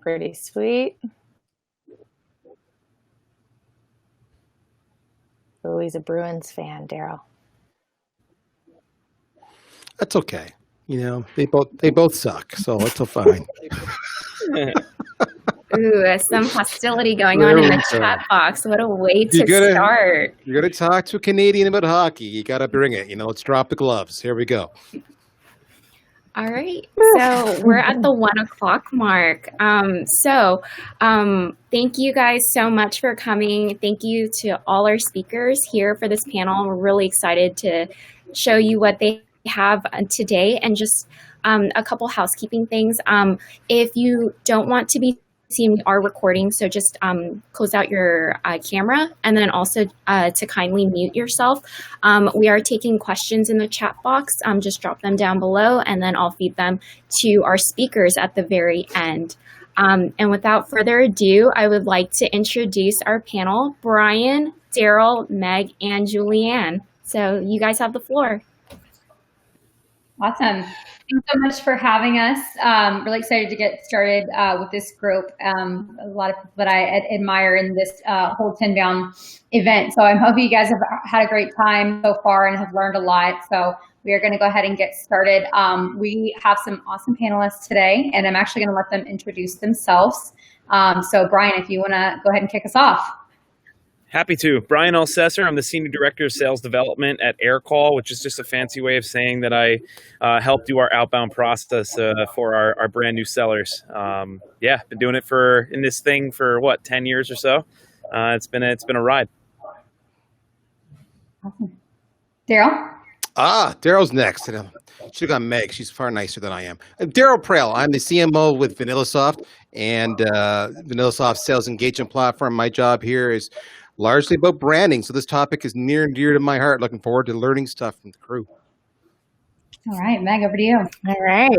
Pretty sweet. Oh, he's a Bruins fan, Daryl. That's okay. They both suck, so it's all fine. Ooh, some hostility going on in the chat box. What a way to start. You're going to talk to a Canadian about hockey. You got to bring it. Let's drop the gloves. Here we go. All right. So we're at the 1 o'clock mark. Thank you guys so much for coming. Thank you to all our speakers here for this panel. We're really excited to show you what they have today, and just a couple housekeeping things. If you don't want to be seen, we are recording, so just close out your camera, and then also to kindly mute yourself. We are taking questions in the chat box. Just drop them down below, and then I'll feed them to our speakers at the very end. And without further ado, I would like to introduce our panel: Brian, Daryl, Meg, and Julianne. So you guys have the floor. Awesome. Thanks so much for having us. Really excited to get started with this group. A lot of people that I admire in this whole Tenbound event. So I'm hoping you guys have had a great time so far and have learned a lot. So we are going to go ahead and get started. We have some awesome panelists today, and I'm actually going to let them introduce themselves. So Brian, if you want to go ahead and kick us off. Happy to. Brian Alcesser. I'm the Senior Director of Sales Development at AirCall, which is just a fancy way of saying that I help do our outbound process for our brand new sellers. Been doing it in this thing for 10 years or so. It's been a ride. Awesome. Daryl? Daryl's next. Should have gone Meg. She's far nicer than I am. Daryl Prale. I'm the CMO with VanillaSoft and VanillaSoft's sales engagement platform. My job here is largely about branding. So this topic is near and dear to my heart. Looking forward to learning stuff from the crew. All right, Meg, over to you. All right.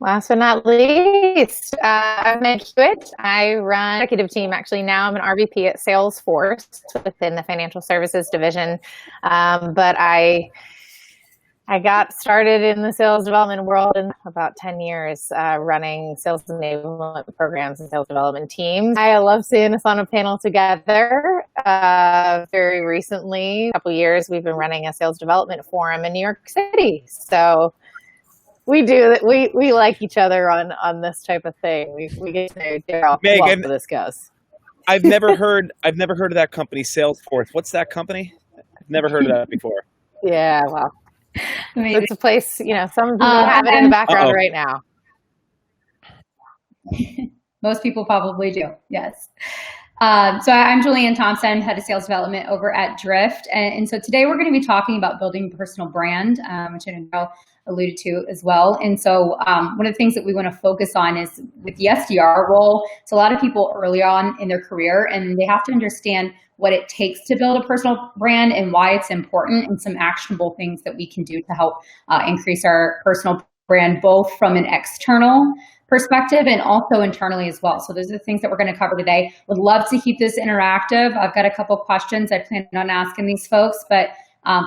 Last but not least, I'm Meg Hewitt. I run the executive team. Actually, now I'm an RVP at Salesforce within the financial services division. But I got started in the sales development world in about 10 years, running sales enablement programs and sales development teams. I love seeing us on a panel together. Very recently, a couple years, we've been running a sales development forum in New York City. So we like each other on this type of thing. We get to know how this goes. I've never heard of that company, Salesforce. What's that company? I've never heard of that before. Yeah, well. Amazing. It's a place, some people have it in the background right now. Most people probably do, yes. So I'm Julianne Thompson, Head of Sales Development over at Drift. And so today we're going to be talking about building a personal brand, which I know alluded to as well. And so one of the things that we want to focus on is with the SDR role. So a lot of people early on in their career, and they have to understand what it takes to build a personal brand and why it's important, and some actionable things that we can do to help increase our personal brand, both from an external perspective and also internally as well. So those are the things that we're going to cover today. Would love to keep this interactive. I've got a couple of questions I plan on asking these folks, but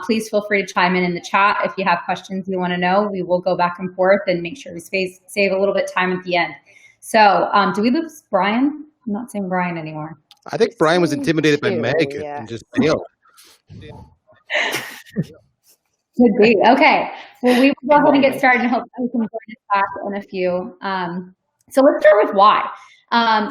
please feel free to chime in the chat if you have questions you want to know. We will go back and forth and make sure we save a little bit of time at the end. So do we lose Brian? I'm not saying Brian anymore. I think Brian was intimidated by Meg and just failed. Could be. Okay. Well, we will go ahead and get started and hope we can join us back in a few. So let's start with why.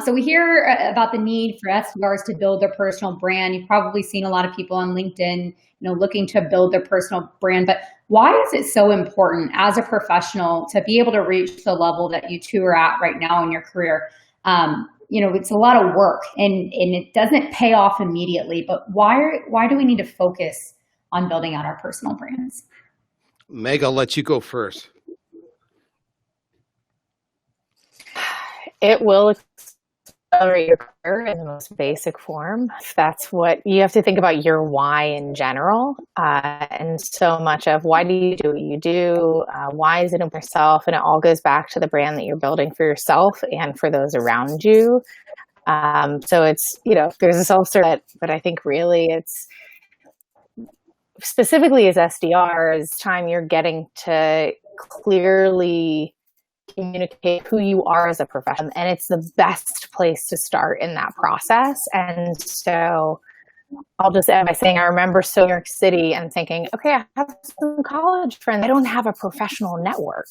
So we hear about the need for SDRs to build their personal brand. You've probably seen a lot of people on LinkedIn, looking to build their personal brand. But why is it so important as a professional to be able to reach the level that you two are at right now in your career? It's a lot of work and it doesn't pay off immediately, but why do we need to focus on building out our personal brands? Meg, I'll let you go first. It will accelerate your career in the most basic form. That's what you have to think about, your why in general. And so much of why do you do what you do? Why is it in yourself? And it all goes back to the brand that you're building for yourself and for those around you. So it's, there's a self-serve, but I think really it's specifically as SDRs, time you're getting to clearly communicate who you are as a professional. And it's the best place to start in that process. And so I'll just end by saying, I remember New York City and thinking, okay, I have some college friends. I don't have a professional network.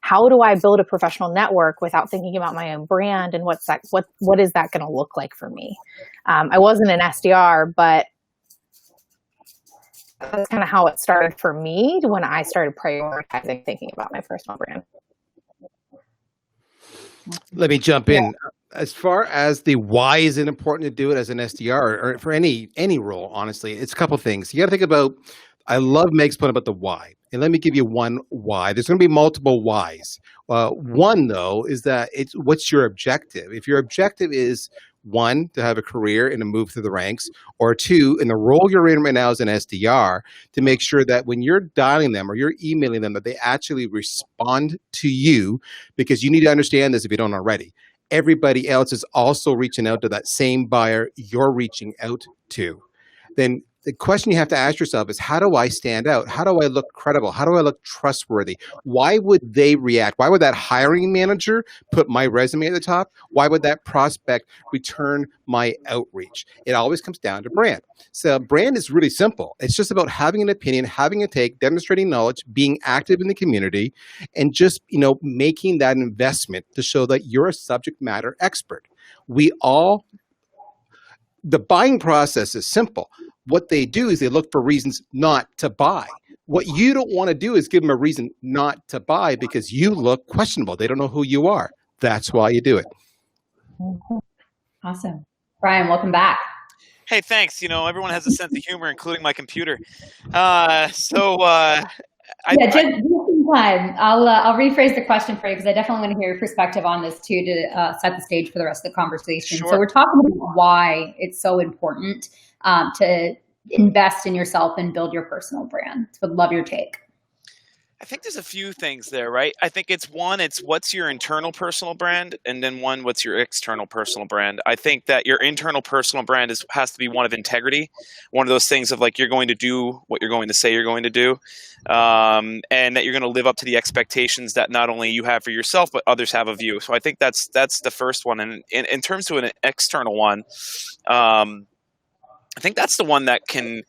How do I build a professional network without thinking about my own brand? And what is that going to look like for me? I wasn't an SDR, but that's kind of how it started for me when I started prioritizing thinking about my personal brand. Let me jump in. As far as the why is it important to do it as an SDR or for any role, honestly, it's a couple of things. You got to think about, I love Meg's point about the why. And let me give you one why. There's going to be multiple whys. One, though, is that it's what's your objective? If your objective is, one, to have a career and to move through the ranks, or two, in the role you're in right now as an SDR, to make sure that when you're dialing them or you're emailing them, that they actually respond to you, because you need to understand this if you don't already. Everybody else is also reaching out to that same buyer you're reaching out to. Then the question you have to ask yourself is, how do I stand out? How do I look credible? How do I look trustworthy? Why would they react? Why would that hiring manager put my resume at the top? Why would that prospect return my outreach? It always comes down to brand. So brand is really simple. It's just about having an opinion, having a take, demonstrating knowledge, being active in the community, and just, making that investment to show that you're a subject matter expert. The buying process is simple. What they do is they look for reasons not to buy. What you don't want to do is give them a reason not to buy because you look questionable. They don't know who you are. That's why you do it. Awesome. Brian, welcome back. Hey, thanks. Everyone has a sense of humor, including my computer. Just in time. I'll rephrase the question for you because I definitely want to hear your perspective on this too to set the stage for the rest of the conversation. Sure. So we're talking about why it's so important to invest in yourself and build your personal brand. Would love your take. I think there's a few things there, right? I think it's what's your internal personal brand, and then what's your external personal brand. I think that your internal personal brand has to be one of integrity, one of those things of like you're going to do what you're going to say you're going to do, and that you're going to live up to the expectations that not only you have for yourself but others have of you. So I think that's the first one. And in terms of an external one, I think that's the one that can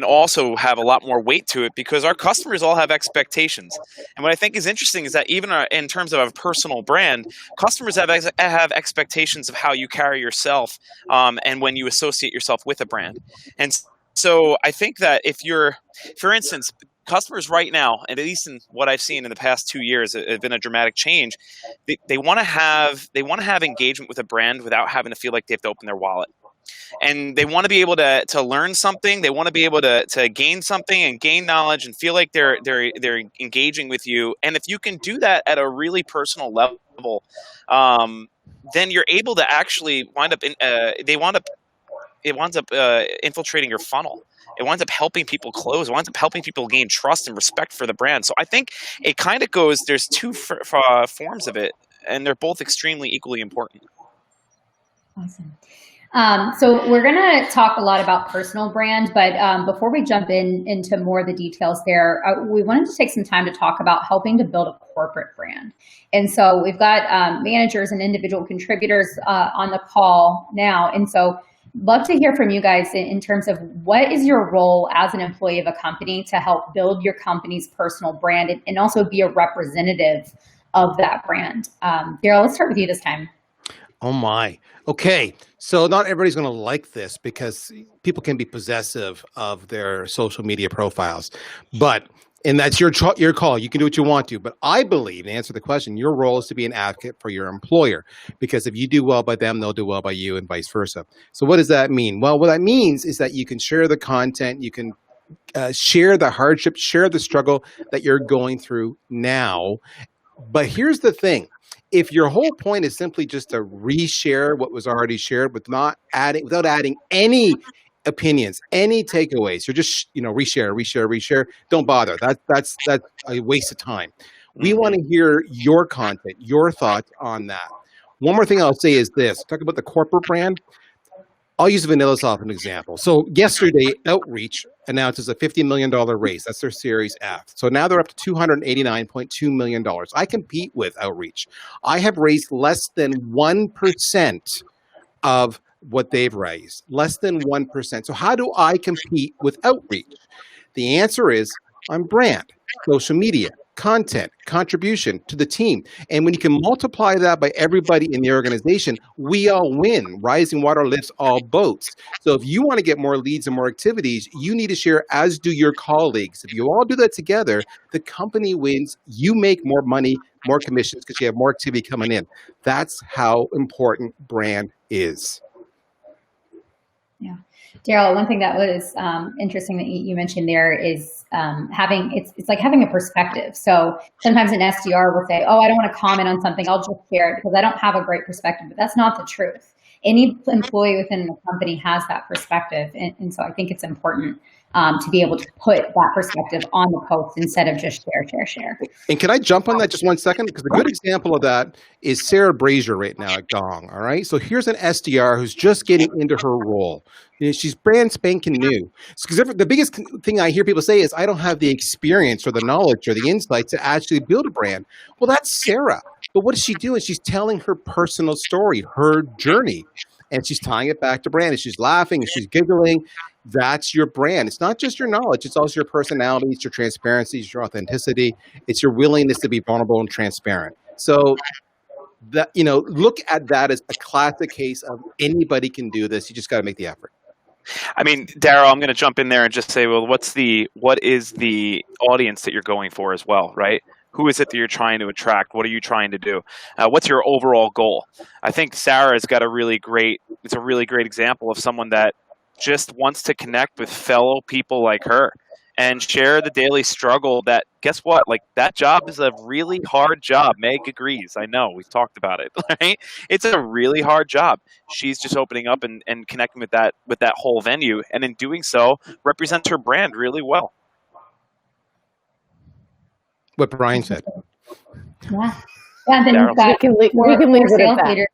also have a lot more weight to it because our customers all have expectations. And what I think is interesting is that even in terms of a personal brand, customers have expectations of how you carry yourself and when you associate yourself with a brand. And so I think that if you're, for instance, customers right now, and at least in what I've seen in the past 2 years, it's been a dramatic change. They want to have engagement with a brand without having to feel like they have to open their wallet. And they want to be able to learn something. They want to be able to gain something and gain knowledge and feel like they're engaging with you. And if you can do that at a really personal level, then you're able to actually wind up infiltrating your funnel. It winds up helping people close. It winds up helping people gain trust and respect for the brand. So I think it kind of goes. There's two forms of it, and they're both extremely equally important. Awesome. So we're going to talk a lot about personal brand, but before we jump into more of the details there, we wanted to take some time to talk about helping to build a corporate brand. And so we've got managers and individual contributors on the call now. And so love to hear from you guys in terms of what is your role as an employee of a company to help build your company's personal brand and also be a representative of that brand. Daryl, let's start with you this time. Oh my. Okay. So not everybody's going to like this because people can be possessive of their social media profiles, and that's your call. You can do what you want to, but I believe, to answer the question, your role is to be an advocate for your employer, because if you do well by them, they'll do well by you and vice versa. So what does that mean? Well, what that means is that you can share the content, you can share the hardship, share the struggle that you're going through now. But here's the thing. If your whole point is simply just to reshare what was already shared without adding any opinions, any takeaways, you're just, reshare, don't bother. That's a waste of time. We want to hear your content, your thoughts on that. One more thing I'll say is this. Talk about the corporate brand. I'll use VanillaSoft as an example. So yesterday, Outreach announces a $50 million raise. That's their Series F. So now they're up to $289.2 million. I compete with Outreach. I have raised less than 1% of what they've raised, less than 1%. So how do I compete with Outreach? The answer is I'm brand, social media, content, contribution to the team. And when you can multiply that by everybody in the organization, we all win. Rising water lifts all boats. So if you want to get more leads and more activities, you need to share, as do your colleagues. If you all do that together, the company wins. You make more money, more commissions because you have more activity coming in. That's how important brand is. Yeah. Daryl, one thing that was interesting that you mentioned there is it's like having a perspective. So sometimes an SDR will say, oh, I don't want to comment on something. I'll just share it because I don't have a great perspective. But that's not the truth. Any employee within the company has that perspective. And so I think it's important to be able to put that perspective on the post instead of just share. And can I jump on that just 1 second? Because a good example of that is Sarah Brazier right now at Gong. All right. So here's an SDR who's just getting into her role. You know, she's brand spanking new. Because the biggest thing I hear people say is, I don't have the experience or the knowledge or the insight to actually build a brand. Well, that's Sarah. But what is she doing? She's telling her personal story, her journey. And she's tying it back to brand. And she's laughing and she's giggling. That's your brand. It's not just your knowledge. It's also your personality. It's your transparency. It's your authenticity. It's your willingness to be vulnerable and transparent. So that, look at that as a classic case of anybody can do this. You just got to make the effort. I mean, Daryl, I'm going to jump in there and just say, well, what is the audience that you're going for as well, right? Who is it that you're trying to attract? What are you trying to do? What's your overall goal? I think Sarah's got a really great example of someone that just wants to connect with fellow people like her and share the daily struggle that, guess what? Like, that job is a really hard job. Meg agrees. I know, we've talked about it, right? It's a really hard job. She's just opening up and connecting with that whole venue. And in doing so, represents her brand really well. What Brian said. Yeah. And then you've got we can leave it at that.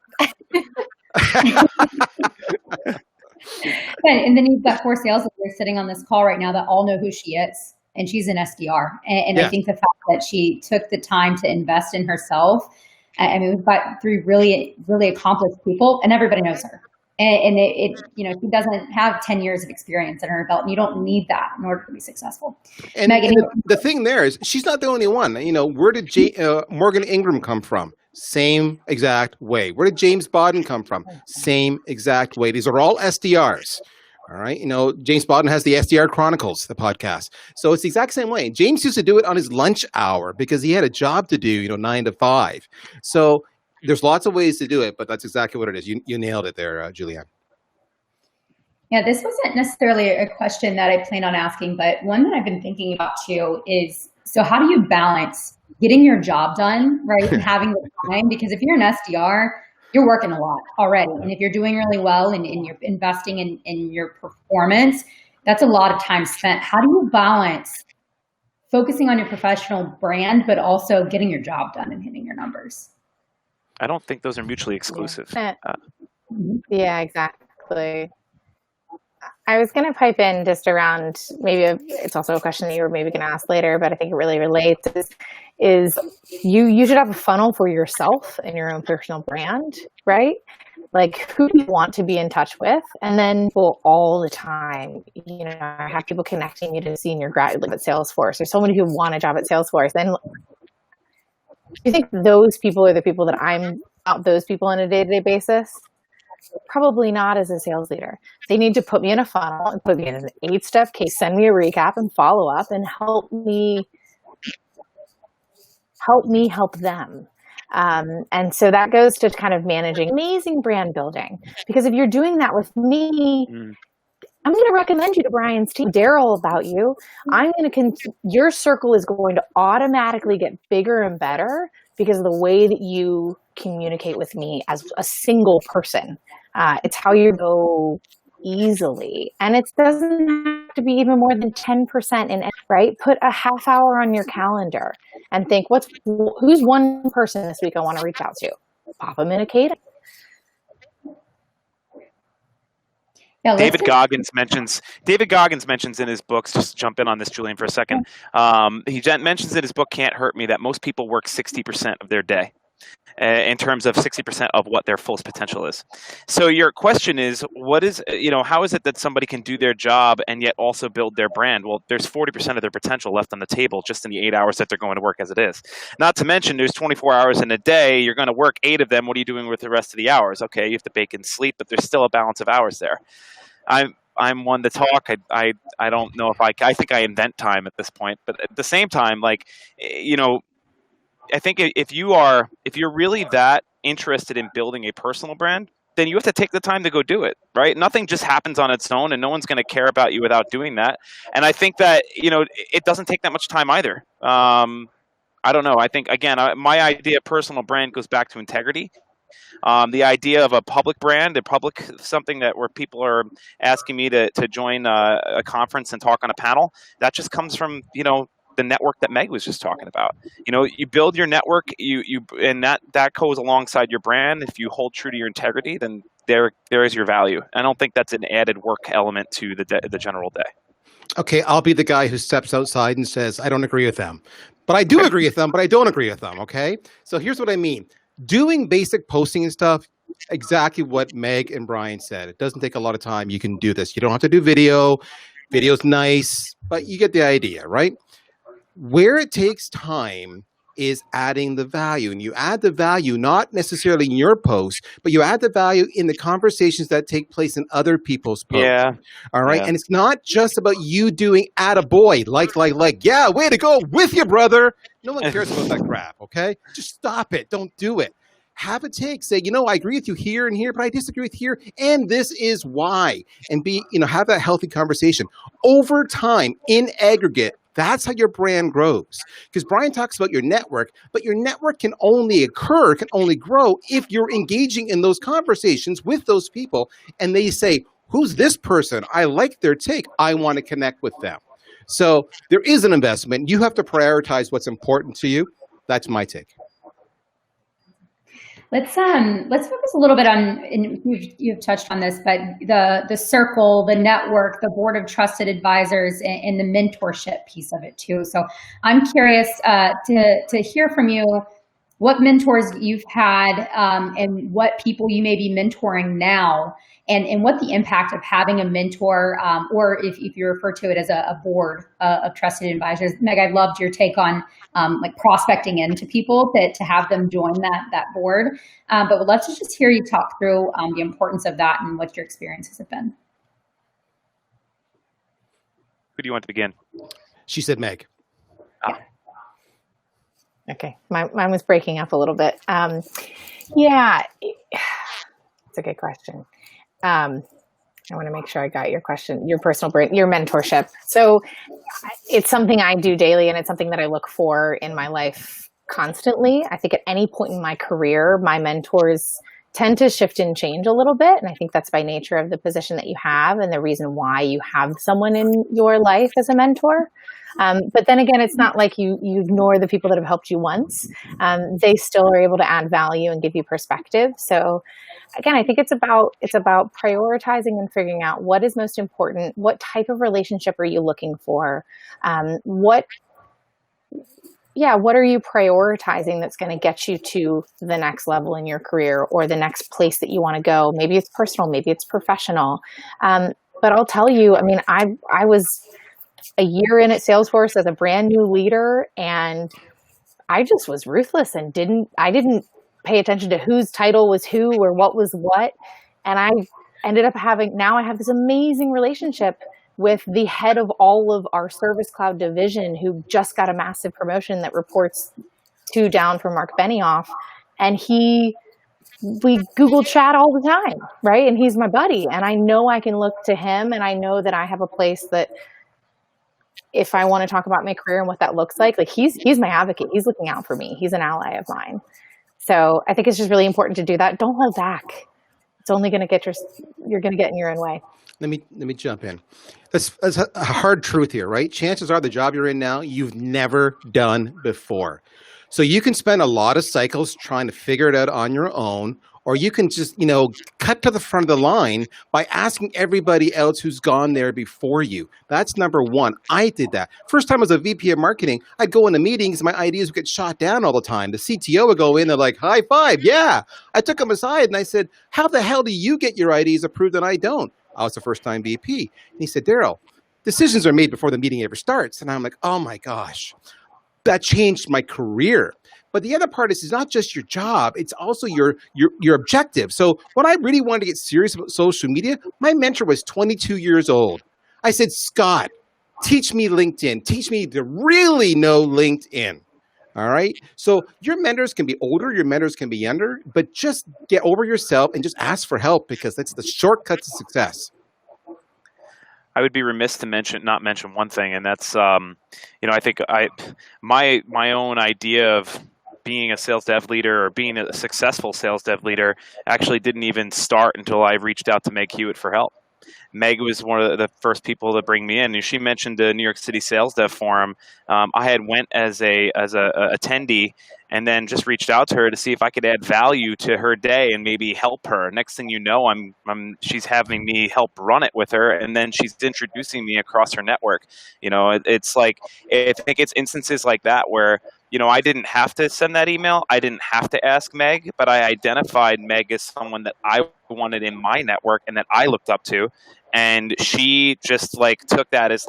And then you've got 4 sales leaders sitting on this call right now that all know who she is, and she's an SDR. And I think the fact that she took the time to invest in herself, I mean, we've got 3 really, really accomplished people, and everybody knows her. And she doesn't have 10 years of experience under her belt, and you don't need that in order to be successful. And, Megan, the thing there is, she's not the only one. Where did Morgan Ingram come from? Same exact way. Where did James Bodden come from? Same exact way. These are all SDRs. All right. James Bodden has the SDR Chronicles, the podcast. So it's the exact same way. James used to do it on his lunch hour because he had a job to do, 9 to 5. So there's lots of ways to do it, but that's exactly what it is. You nailed it there, Julianne. Yeah, this wasn't necessarily a question that I plan on asking, but one that I've been thinking about too is, so how do you balance getting your job done, right, and having the time? Because if you're an SDR, you're working a lot already. And if you're doing really well and you're investing in your performance, that's a lot of time spent. How do you balance focusing on your professional brand, but also getting your job done and hitting your numbers? I don't think those are mutually exclusive. Yeah, exactly. I was going to pipe in just around, maybe it's also a question that you were maybe going to ask later, but I think it really relates, is you should have a funnel for yourself and your own personal brand, right? Like, who do you want to be in touch with? And then all the time, have people connecting you to senior grad at Salesforce, or someone who want a job at Salesforce. Then do you think those people are the people that I'm out those people on a day-to-day basis? Probably not as a sales leader. They need to put me in a funnel and put me in an 8-step case, send me a recap and follow up, and help me help them. And so that goes to kind of managing amazing brand building. Because if you're doing that with me, I'm going to recommend you to Brian's team, Daryl, about you. Your circle is going to automatically get bigger and better because of the way that you communicate with me as a single person. It's how you go easily. And it doesn't have to be even more than 10% right? Put a half hour on your calendar and think, who's one person this week I want to reach out to? Pop them in a cadence. Yeah, David Goggins mentions in his books, just jump in on this, Julian, for a second. He mentions in his book, Can't Hurt Me, that most people work 60% of their day in terms of 60% of what their fullest potential is. So your question is, how is it that somebody can do their job and yet also build their brand? Well, there's 40% of their potential left on the table just in the 8 hours that they're going to work as it is. Not to mention there's 24 hours in a day. You're going to work 8 of them. What are you doing with the rest of the hours? Okay, you have to bake in sleep, but there's still a balance of hours there. I'm one to talk. I don't know if I think I invent time at this point, but at the same time, I think if you're really that interested in building a personal brand, then you have to take the time to go do it, right? Nothing just happens on its own, and no one's going to care about you without doing that. And I think that, it doesn't take that much time either. I don't know. I think, again, my idea of personal brand goes back to integrity. The idea of a public brand, something where people are asking me to join a conference and talk on a panel, that just comes from, the network that Meg was just talking about. You build your network, and that goes alongside your brand. If you hold true to your integrity, then there is your value. I don't think that's an added work element to the general day. Okay, I'll be the guy who steps outside and says, I don't agree with them. But I do agree with them, but I don't agree with them, okay? So here's what I mean. Doing basic posting and stuff, exactly what Meg and Brian said. It doesn't take a lot of time. You can do this. You don't have to do video. Video's nice, but you get the idea, right? Where it takes time is adding the value. And you add the value not necessarily in your post, but you add the value in the conversations that take place in other people's posts. Yeah. All right. Yeah. And it's not just about you doing attaboy, like, yeah, way to go with you, brother. No one cares about that crap. Okay. Just stop it. Don't do it. Have a take. Say, I agree with you here and here, but I disagree with here. And this is why. And have that healthy conversation over time in aggregate. That's how your brand grows. Because Brian talks about your network, but your network can only grow if you're engaging in those conversations with those people. And they say, who's this person? I like their take. I want to connect with them. So there is an investment. You have to prioritize what's important to you. That's my take. Let's focus a little bit on, and you've touched on this, but the circle, the network, the board of trusted advisors, and the mentorship piece of it too. So I'm curious to hear from you what mentors you've had, and what people you may be mentoring now, and what the impact of having a mentor, or if you refer to it as a board of trusted advisors. Meg, I loved your take on prospecting into people to have them join that board. But let's just hear you talk through the importance of that and what your experiences have been. Who do you want to begin? She said Meg. Okay, mine was breaking up a little bit. Yeah, it's a good question. I want to make sure I got your question, your personal brand, your mentorship. So it's something I do daily, and it's something that I look for in my life constantly. I think at any point in my career, my mentors tend to shift and change a little bit. And I think that's by nature of the position that you have and the reason why you have someone in your life as a mentor. But then again, it's not like you ignore the people that have helped you once. They still are able to add value and give you perspective. So again, I think it's about prioritizing and figuring out what is most important. What type of relationship are you looking for? What are you prioritizing that's going to get you to the next level in your career or the next place that you want to go? Maybe it's personal, maybe it's professional. But I'll tell you, I mean, I was a year in at Salesforce as a brand new leader, and I just was ruthless and I didn't pay attention to whose title was who or what was what. And I ended up now I have this amazing relationship with the head of all of our Service Cloud division, who just got a massive promotion that reports down from Mark Benioff. And we Google chat all the time, right? And he's my buddy. And I know I can look to him, and I know that I have a place that if I want to talk about my career and what that looks like he's my advocate. He's looking out for me. He's an ally of mine. So I think it's just really important to do that. Don't hold back. It's only going to get you're going to get in your own way. Let me jump in. That's a hard truth here, right? Chances are the job you're in now, you've never done before. So you can spend a lot of cycles trying to figure it out on your own, or you can just, cut to the front of the line by asking everybody else who's gone there before you. That's number one. I did that. First time as a VP of marketing, I'd go into meetings, my ideas would get shot down all the time. The CTO would go in, they're like, high five, yeah. I took him aside and I said, how the hell do you get your ideas approved and I don't? I was the first time VP. And he said, Daryl, decisions are made before the meeting ever starts. And I'm like, oh my gosh, that changed my career. But the other part is, it's not just your job, it's also your objective. So when I really wanted to get serious about social media, my mentor was 22 years old. I said, Scott, teach me LinkedIn. Teach me to really know LinkedIn. All right. So your mentors can be older, your mentors can be younger, but just get over yourself and just ask for help, because that's the shortcut to success. I would be remiss to not mention one thing, and that's, I think my own idea of being a sales dev leader or being a successful sales dev leader actually didn't even start until I reached out to Meg Hewitt for help. Meg was one of the first people to bring me in. She mentioned the New York City Sales Dev Forum. I had went as a attendee, and then just reached out to her to see if I could add value to her day and maybe help her. Next thing you know, she's having me help run it with her, and then she's introducing me across her network. It's like, I think it's instances like that where, I didn't have to send that email. I didn't have to ask Meg, but I identified Meg as someone that I wanted in my network and that I looked up to. And she just took that as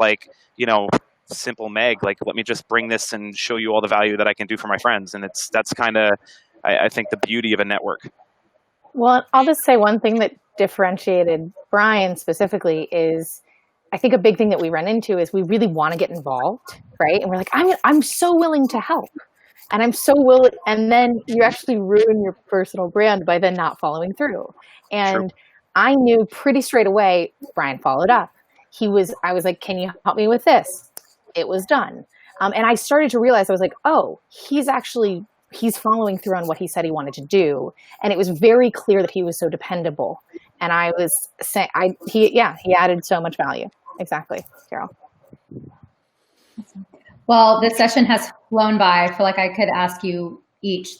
simple Meg, let me just bring this and show you all the value that I can do for my friends. And that's kind of, I think, the beauty of a network. Well, I'll just say one thing that differentiated Brian specifically is, I think a big thing that we run into is we really want to get involved, right? And we're like, I'm so willing to help. And I'm so willing. And then you actually ruin your personal brand by then not following through. And True. I knew pretty straight away, Brian followed up. I was like, can you help me with this? It was done. And I started to realize, I was like, oh, he's following through on what he said he wanted to do. And it was very clear that he was so dependable. And I was saying, he added so much value. Exactly, Carol. Well, this session has flown by. I feel like I could ask you each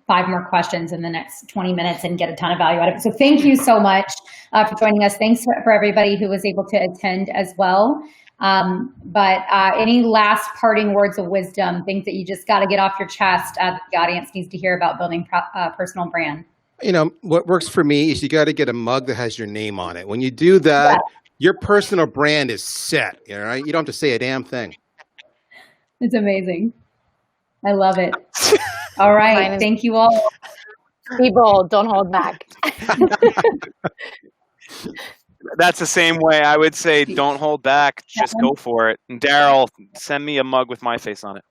5 more questions in the next 20 minutes and get a ton of value out of it. So thank you so much for joining us. Thanks for everybody who was able to attend as well. But any last parting words of wisdom, things that you just got to get off your chest that the audience needs to hear about building personal brand? What works for me is you got to get a mug that has your name on it. When you do that, your personal brand is set. All right, you don't have to say a damn thing. It's amazing. I love it. All right. Thank you all. Be bold. Don't hold back. That's the same way I would say, don't hold back. Just go for it. And Daryl, send me a mug with my face on it.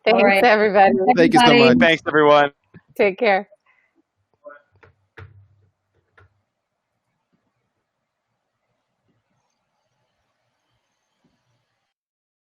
Thanks, everybody. Thank you so much. Thanks, everyone. Take care.